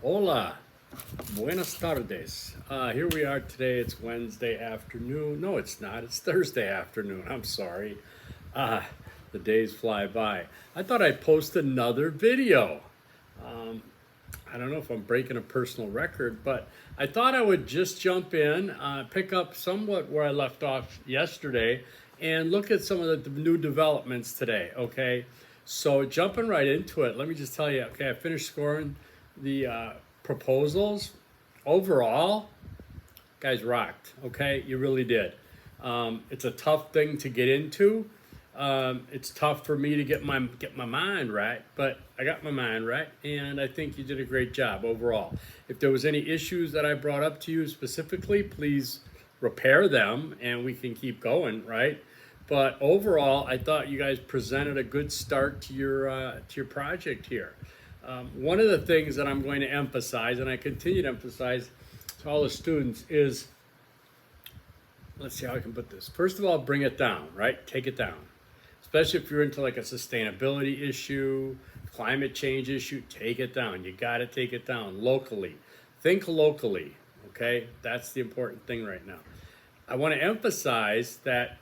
Hola, buenas tardes. Here we are today. It's Wednesday afternoon. No, it's not. It's Thursday afternoon. I'm sorry. Uh, the days fly by. I thought I'd post another video. I don't know if I'm breaking a personal record, but I thought I would just jump in, pick up somewhat where I left off yesterday, and look at some of the new developments today. Okay, so jumping right into it, let me just tell you. Okay, I finished scoring the proposals. Overall, guys rocked. Okay, you really did. It's a tough thing to get into. It's tough for me to get my mind right, but I got my mind right, and I think you did a great job overall. If there was any issues that I brought up to you specifically, please repair them, and we can keep going, right? But overall, I thought you guys presented a good start to your project here. One of the things that I'm going to emphasize, and I continue to emphasize to all the students, is let's see how I can put this. First of all, bring it down, right? Take it down. Especially if you're into like a sustainability issue, climate change issue, take it down. You got to take it down locally. Think locally, okay? That's the important thing right now. I want to emphasize that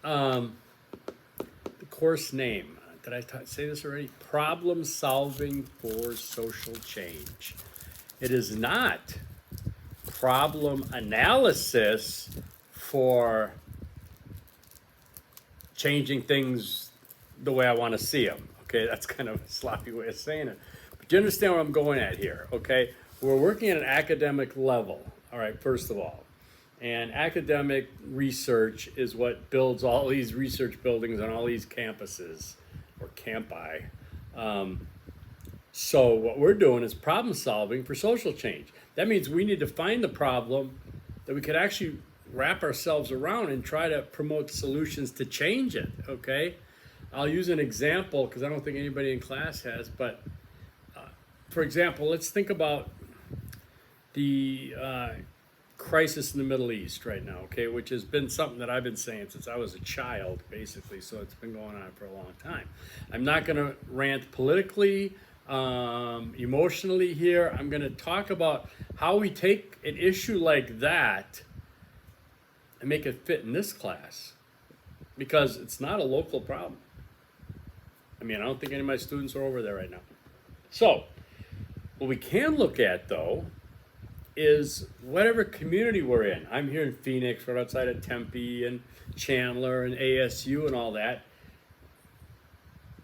the course name, did I say this already? Problem solving for social change. It is not problem analysis for changing things the way I want to see them. Okay, that's kind of a sloppy way of saying it. But you understand what I'm going at here, okay? We're working at an academic level, all right, first of all. And academic research is what builds all these research buildings on all these campuses or campi. So what we're doing is problem solving for social change. That means we need to find the problem that we could actually wrap ourselves around and try to promote solutions to change it, okay? I'll use an example because I don't think anybody in class has, but for example, let's think about the crisis in the Middle East right now, okay, which has been something that I've been saying since I was a child, basically, so it's been going on for a long time. I'm not going to rant politically, emotionally here. I'm going to talk about how we take an issue like that and make it fit in this class, because it's not a local problem. I mean, I don't think any of my students are over there right now. So, what we can look at, though, is whatever community we're in. I'm here in Phoenix, right outside of Tempe and Chandler and ASU and all that.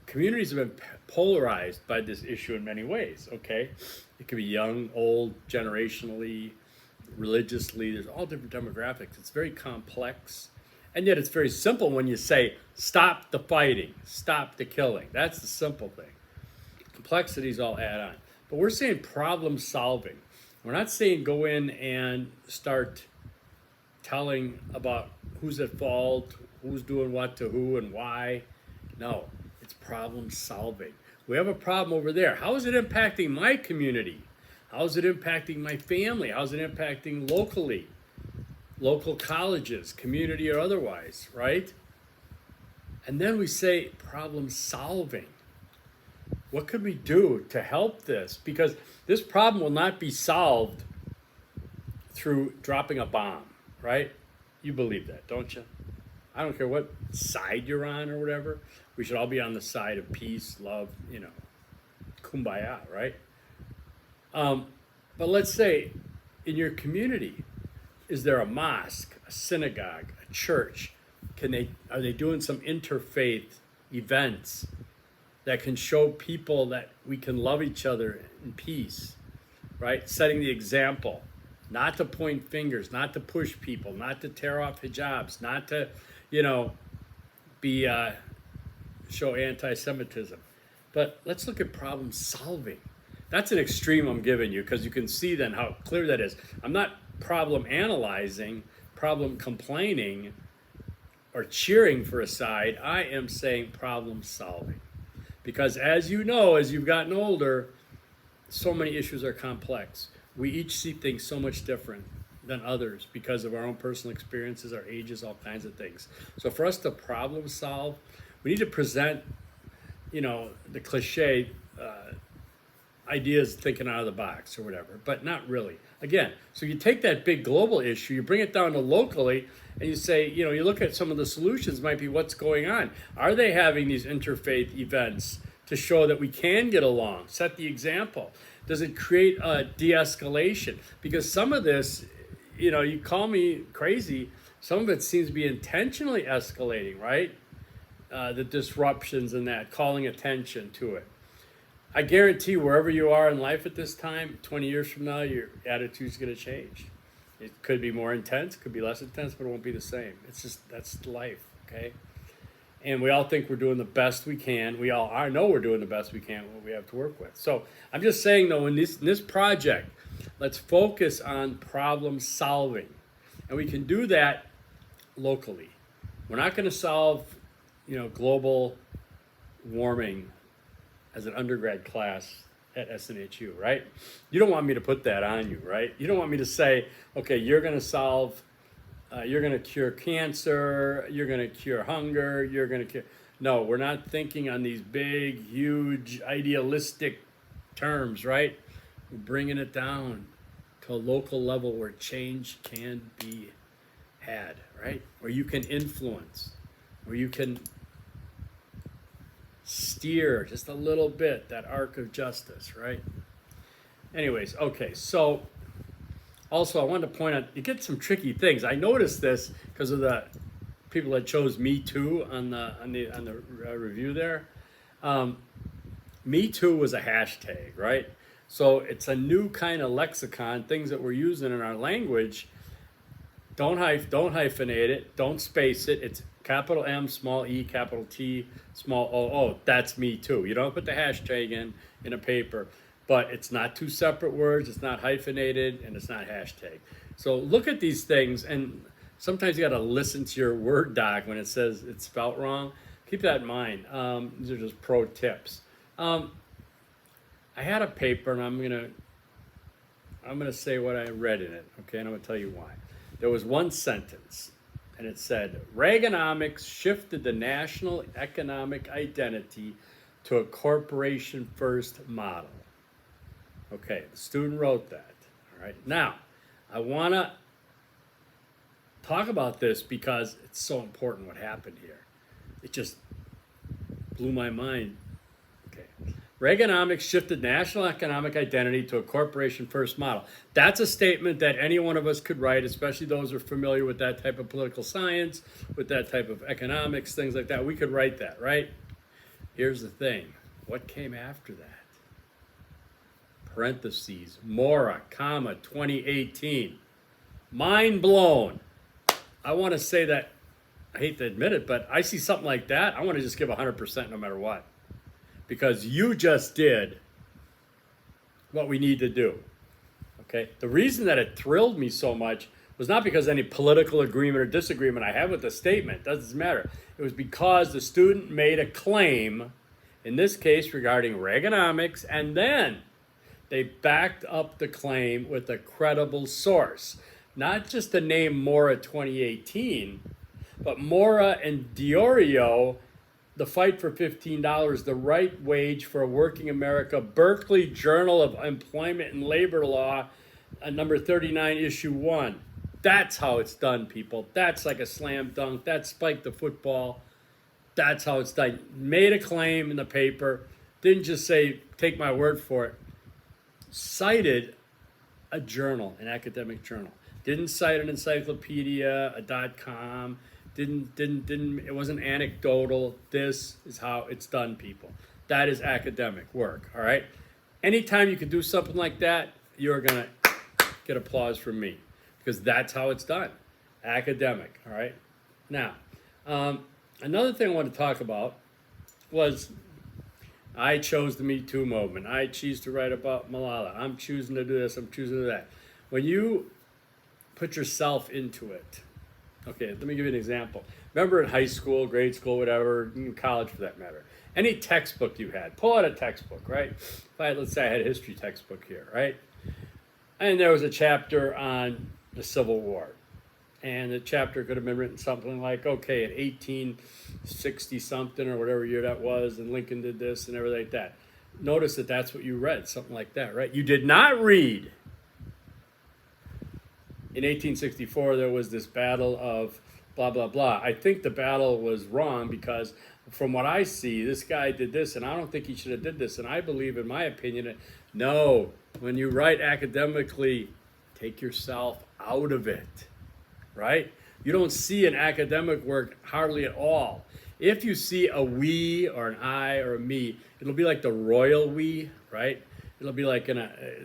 Communities have been polarized by this issue in many ways, okay? It could be young, old, generationally, religiously. There's all different demographics. It's very complex. And yet it's very simple when you say, stop the fighting, stop the killing. That's the simple thing. Complexities all add on. But we're saying problem solving. We're not saying go in and start telling about who's at fault, who's doing what to who and why. No, it's problem solving. We have a problem over there. How is it impacting my community? How is it impacting my family? How is it impacting locally? Local colleges, community or otherwise, right? And then we say problem solving. What could we do to help this? Because this problem will not be solved through dropping a bomb, right? You believe that, don't you? I don't care what side you're on or whatever. We should all be on the side of peace, love, kumbaya, right? But let's say in your community, is there a mosque, a synagogue, a church? Are they doing some interfaith events that can show people that we can love each other in peace, right? Setting the example, not to point fingers, not to push people, not to tear off hijabs, not to, be show anti-Semitism. But let's look at problem solving. That's an extreme I'm giving you because you can see then how clear that is. I'm not problem analyzing, problem complaining, or cheering for a side. I am saying problem solving. Because as you know, as you've gotten older, so many issues are complex. We each see things so much different than others because of our own personal experiences, our ages, all kinds of things. So for us to problem solve, we need to present, the cliche, ideas thinking out of the box or whatever, but not really. Again, so you take that big global issue, you bring it down to locally, and you say, you know, you look at some of the solutions might be what's going on. Are they having these interfaith events to show that we can get along, set the example? Does it create a de-escalation? Because some of this, you know, you call me crazy, some of it seems to be intentionally escalating, right? The disruptions and that, calling attention to it. I guarantee wherever you are in life at this time, 20 years from now, your attitude's going to change. It could be more intense, could be less intense, but it won't be the same. It's just, that's life, okay? And we all think we're doing the best we can. We all I know we're doing the best we can with what we have to work with. So I'm just saying, though, in this project, let's focus on problem solving. And we can do that locally. We're not going to solve, you know, global warming as an undergrad class at SNHU, right? You don't want me to put that on you, right? You don't want me to say, okay, you're going to solve, you're going to cure cancer, you're going to cure hunger, you're going to cure. No, we're not thinking on these big, huge, idealistic terms, right? We're bringing it down to a local level where change can be had, right? Where you can influence, where you can steer just a little bit that arc of justice, right? Anyways, okay, so also I wanted to point out, you get some tricky things. I noticed this because of the people that chose Me Too on the review there. Me Too was a hashtag, right? So it's a new kind of lexicon, things that we're using in our language. Don't hyphenate it, don't space it. It's capital M, small e, capital T, small o. That's Me Too. You don't put the hashtag in a paper, but it's not two separate words, it's not hyphenated, and it's not hashtag. So look at these things, and sometimes you got to listen to your Word doc when it says it's spelt wrong. Keep that in mind. These are just pro tips. I had a paper, and I'm gonna say what I read in it, okay, and I'm gonna tell you why. There was one sentence, and it said, Reaganomics shifted the national economic identity to a corporation first model. Okay, the student wrote that. All right, now I want to talk about this because it's so important what happened here. It just blew my mind. Okay, Reaganomics shifted national economic identity to a corporation first model. That's a statement that any one of us could write, especially those who are familiar with that type of political science, with that type of economics, things like that. We could write that, right? Here's the thing. What came after that? Parentheses, Mora, comma, 2018. Mind blown. I want to say that, I hate to admit it, but I see something like that, I want to just give 100% no matter what. Because you just did what we need to do. Okay? The reason that it thrilled me so much was not because any political agreement or disagreement I have with the statement. Doesn't matter. It was because the student made a claim, in this case regarding Reaganomics, and then they backed up the claim with a credible source. Not just the name Mora 2018, but Mora and Diorio, The Fight for $15, The Right Wage for a Working America, Berkeley Journal of Employment and Labor Law, number 39, issue 1. That's how it's done, people. That's like a slam dunk. That's Spike the Football. That's how it's done. Made a claim in the paper. Didn't just say, take my word for it. Cited a journal, an academic journal. Didn't cite an encyclopedia, a .com. It wasn't anecdotal. This is how it's done, people. That is academic work, all right? Anytime you can do something like that, you're gonna get applause from me because that's how it's done. Academic, all right? Now, another thing I want to talk about was I chose the Me Too movement. I choose to write about Malala. I'm choosing to do this. I'm choosing to do that. When you put yourself into it, okay, let me give you an example. Remember in high school, grade school, whatever, college for that matter, any textbook you had, pull out a textbook, right? Let's say I had a history textbook here, right? And there was a chapter on the Civil War. And the chapter could have been written something like, okay, in 1860 something or whatever year that was, and Lincoln did this and everything like that. Notice that that's what you read, something like that, right? You did not read. In 1864, there was this battle of blah, blah, blah. I think the battle was wrong because from what I see, this guy did this, and I don't think he should have did this. And I believe, in my opinion, no, when you write academically, take yourself out of it, right? You don't see an academic work hardly at all. If you see a we or an I or a me, it'll be like the royal we, right? It'll be like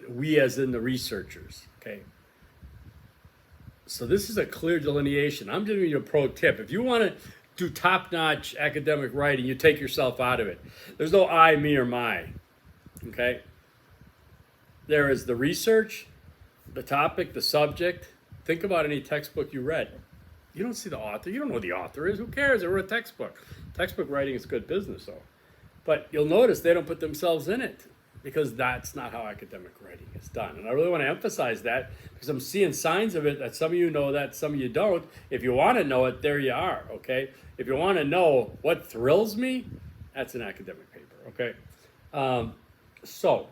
we as in the researchers, okay? So this is a clear delineation. I'm giving you a pro tip. If you want to do top-notch academic writing, you take yourself out of it. There's no I, me, or my, okay? There is the research, the topic, the subject. Think about any textbook you read. You don't see the author. You don't know who the author is. Who cares? They wrote a textbook. Textbook writing is good business, though. But you'll notice they don't put themselves in it because that's not how academic writing is done. And I really want to emphasize that because I'm seeing signs of it that some of you know that, some of you don't. If you want to know it, there you are, okay? If you want to know what thrills me, that's an academic paper, okay? So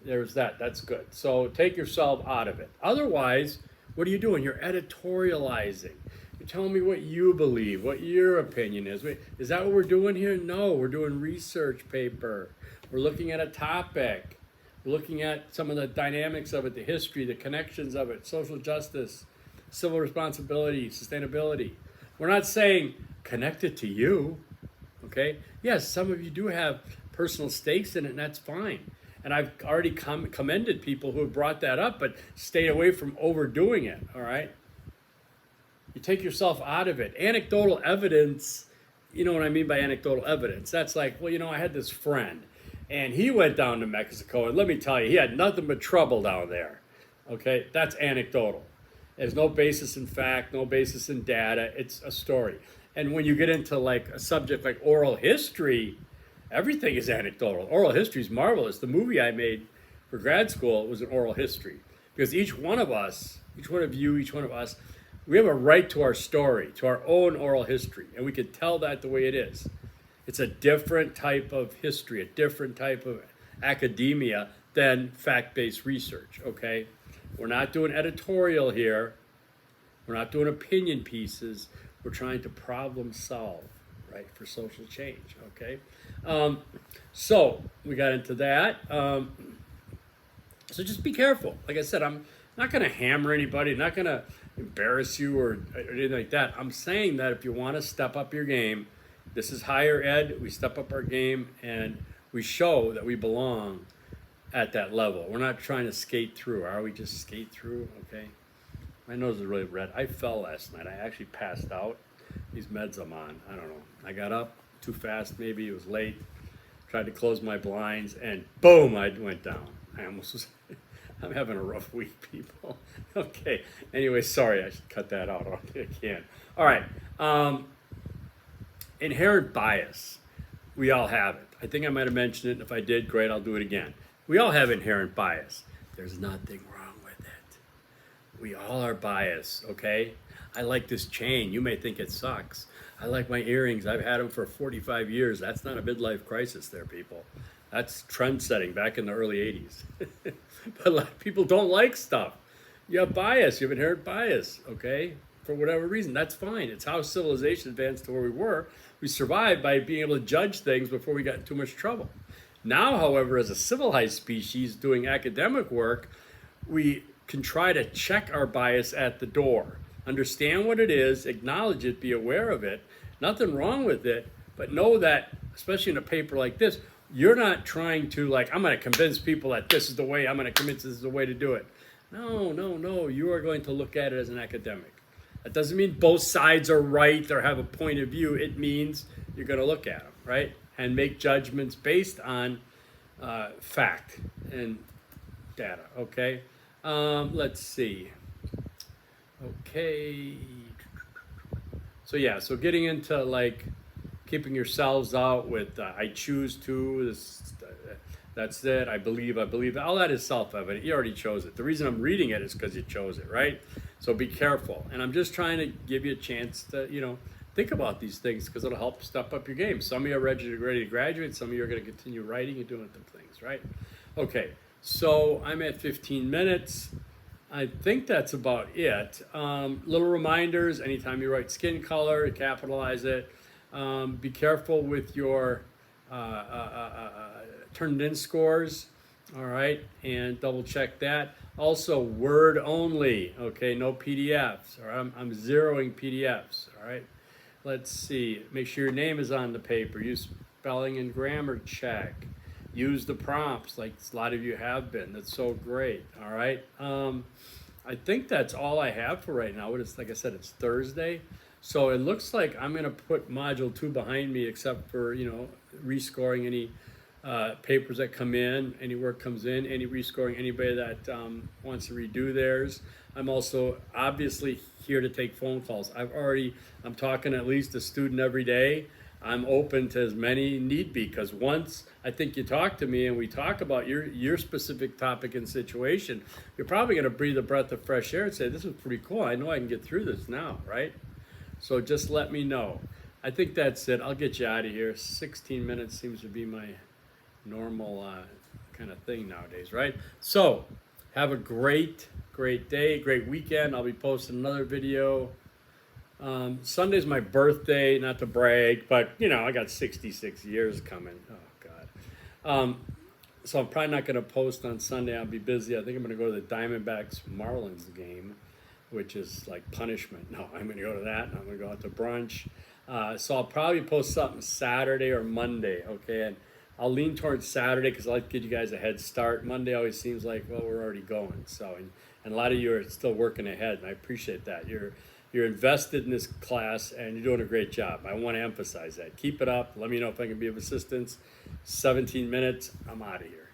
there's that. That's good. So take yourself out of it. Otherwise, what are you doing? You're editorializing. You're telling me what you believe, what your opinion is. Wait, is that what we're doing here? No, we're doing research paper. We're looking at a topic. We're looking at some of the dynamics of it, the history, the connections of it, social justice, civil responsibility, sustainability. We're not saying connect it to you, okay? Yes, some of you do have personal stakes in it, and that's fine. And I've already commended people who have brought that up, but stay away from overdoing it, all right? You take yourself out of it. Anecdotal evidence, you know what I mean by anecdotal evidence? That's like, well, you know, I had this friend, and he went down to Mexico, and let me tell you, he had nothing but trouble down there, okay? That's anecdotal. There's no basis in fact, no basis in data. It's a story. And when you get into like a subject like oral history, everything is anecdotal. Oral history is marvelous. The movie I made for grad school was an oral history because each one of us, each one of you, each one of us, we have a right to our story, to our own oral history, and we can tell that the way it is. It's a different type of history, a different type of academia than fact-based research, okay? We're not doing editorial here. We're not doing opinion pieces. We're trying to problem solve, right, for social change, okay? So we got into that. So just be careful. Like I said, I'm not going to hammer anybody, not going to embarrass you or anything like that. I'm saying that if you want to step up your game, this is higher ed. We step up our game and we show that we belong at that level. We're not trying to skate through. Are we just skate through? Okay. My nose is really red. I fell last night. I actually passed out. These meds I'm on, I don't know. I got up too fast maybe. It was late. Tried to close my blinds and boom, I went down. I almost was, I'm having a rough week, people. Okay. Anyway, sorry. I should cut that out. I can't. All right. Inherent bias. We all have it. I think I might have mentioned it. If I did, great. I'll do it again. We all have inherent bias. There's nothing wrong with it. We all are biased, okay? I like this chain. You may think it sucks. I like my earrings. I've had them for 45 years. That's not a midlife crisis there, people. That's trend setting back in the early 80s. But a lot of people don't like stuff. You have bias. You have inherent bias, okay? For whatever reason. That's fine. It's how civilization advanced to where we were. We survived by being able to judge things before we got in too much trouble. Now, however, as a civilized species doing academic work, we can try to check our bias at the door. Understand what it is, acknowledge it, be aware of it. Nothing wrong with it, but know that, especially in a paper like this, you're not trying to like, I'm going to convince people that this is the way, I'm going to convince this is the way to do it. No, no, no. You are going to look at it as an academic. That doesn't mean both sides are right or have a point of view. It means you're going to look at them, right? And make judgments based on fact and data, okay? Let's see. Okay. So yeah, so getting into like keeping yourselves out with I choose to, this, that's it, I believe, all that is self-evident. You already chose it. The reason I'm reading it is because you chose it, right? So be careful. And I'm just trying to give you a chance to, you know, think about these things because it'll help step up your game. Some of you are ready to graduate. Some of you are going to continue writing and doing the things, right? Okay, so I'm at 15 minutes. I think that's about it. Little reminders, anytime you write skin color, capitalize it. Be careful with your turned in scores, all right, and double check that. Also, Word only, okay, no PDFs, all right, I'm zeroing PDFs, all right. Let's see, make sure your name is on the paper, use spelling and grammar check, use the prompts like a lot of you have been, that's so great, all right. I think that's all I have for right now. It's, like I said, it's Thursday. So it looks like I'm going to put Module 2 behind me except for, rescoring any papers that come in, any work comes in, any rescoring anybody that wants to redo theirs. I'm also obviously here to take phone calls. I'm talking at least a student every day. I'm open to as many need be, because once I think you talk to me and we talk about your specific topic and situation, you're probably going to breathe a breath of fresh air and say, this is pretty cool. I know I can get through this now, right? So just let me know. I think that's it. I'll get you out of here. 16 minutes seems to be my normal kind of thing nowadays, right? So have a great day, great weekend. I'll be posting another video. Sunday's my birthday, not to brag, but I got 66 years coming. Oh God. So I'm probably not going to post on Sunday. I'll be busy. I think I'm going to go to the Diamondbacks Marlins game, which is like punishment. No, I'm going to go to that. I'm going to go out to brunch. So I'll probably post something Saturday or Monday, okay? And I'll lean towards Saturday because I like to give you guys a head start. Monday always seems like, well, we're already going. So, and a lot of you are still working ahead, and I appreciate that. You're invested in this class, and you're doing a great job. I want to emphasize that. Keep it up. Let me know if I can be of assistance. 17 minutes. I'm out of here.